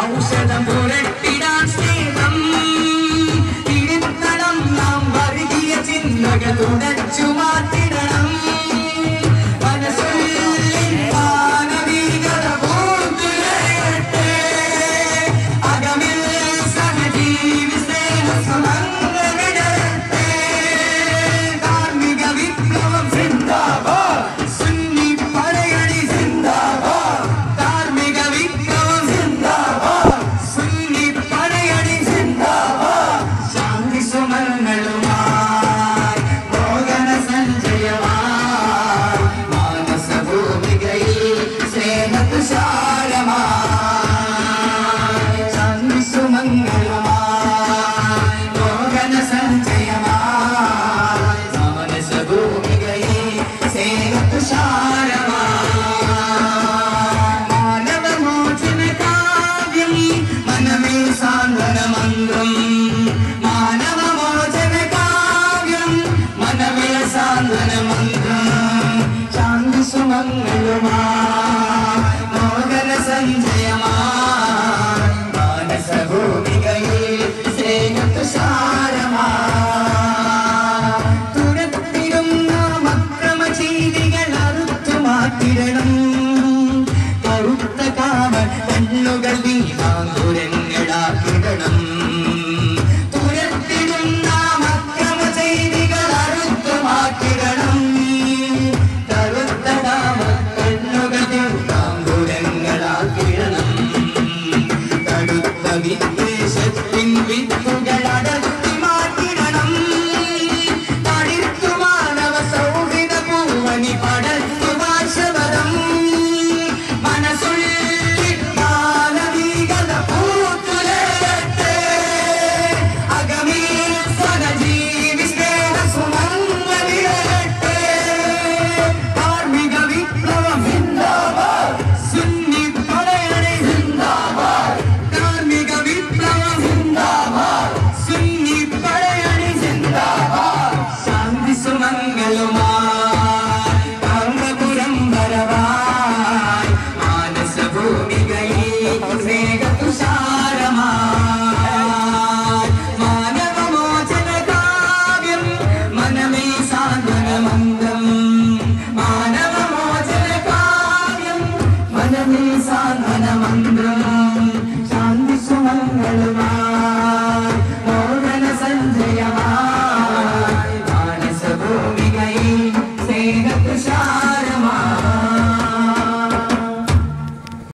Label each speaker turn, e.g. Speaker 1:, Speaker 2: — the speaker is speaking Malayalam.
Speaker 1: ഔഷധം പുരട്ടിടാൻ സ്നേഹം തിരുത്തണം നാം വർഗീയ ചിന്തകൾ തുടച്ചു മാറ്റിടണം മനസ്സുള്ളിൽ മാനവികത പൂത്തുലയട്ടെ അകമിൽ സഹജീവി സ്നേഹസുമങ്ങൾ വിടരട്ടെ ധാർമ്മിക വിപ്ലവം സിന്ദാബാദ് സുന്നി പടയണി സിന്ദാബാദ് ധാർമ്മിക വിപ്ലവം സിന്ദാബാദ് സുന്നി പടയണി സിന്ദാബാദ് ശാന്തി സുമങ്ങളുമായി മോഹന സഞ്ജയമായി മാനസഭൂമികയിൽ സ്നേഹതുഷാരമായി ശാന്തി സുമങ്ങളുമായി മോഹന സഞ്ജയമായി മാനസഭൂമികയിൽ സ്നേഹതുഷാരമായി മാനവമോചന കാവ്യം മനമേ സാന്ത്വനമന്ത്രം മാനവമോചന കാവ്യം മനമേ സാന്ത്വനമന്ത്രം ശാന്തി സുമങ്ങളുമായി മോഹന സഞ്ജയമായി മാനസഭൂമികയിൽ സ്നേഹതുഷാരമായി തുരത്തിടും നാം അക്രമ ചെയ്തികൾ അറുത്തു മാറ്റിടണം കറുത്ത കാമ കണ്ണുകൾ നീതാങ്കുരങ്ങളാക്കിടണം തുരത്തിടും നാം അക്രമ ചെയ്തികൾ അറുത്തു മാറ്റിടണം കറുത്ത കാമ കണ്ണുകൾ നീതാങ്കുരങ്ങളാക്കിടണം കടുത്ത വിദ്വേഷത്തിൻ വിത്തുകൾ അടർത്തി മാറ്റിടണം തളിർത്തു മാനവ സൗഹൃദ പൂവനി പടർത്തു വാശവദം മനസ്സുള്ളിൽ മാനവികത പൂത്തുലയട്ടെ അകമിൽ സഹജീവി സ്നേഹസുമങ്ങൾ വിടരട്ടെ ധാർമ്മിക വിപ്ലവം സിന്ദാബാദ് സുന്നി പടയണി സിന്ദാബാദ് ധാർമ്മിക വിപ്ലവം സിന്ദാബാദ് സുന്നി പടയണി സിന്ദാബാദ് ശാന്തി സുമങ്ങളുമായി കാമപുരം വരവായി മാനസഭൂമികയിൽ സ്നേഹതുഷാരമായി മാനവമോചന കാവ്യം മനമേ സാന്ത്വനമന്ത്രം മാനവമോചന കാവ്യം മനമേ സാന്ത്വനമന്ത്രം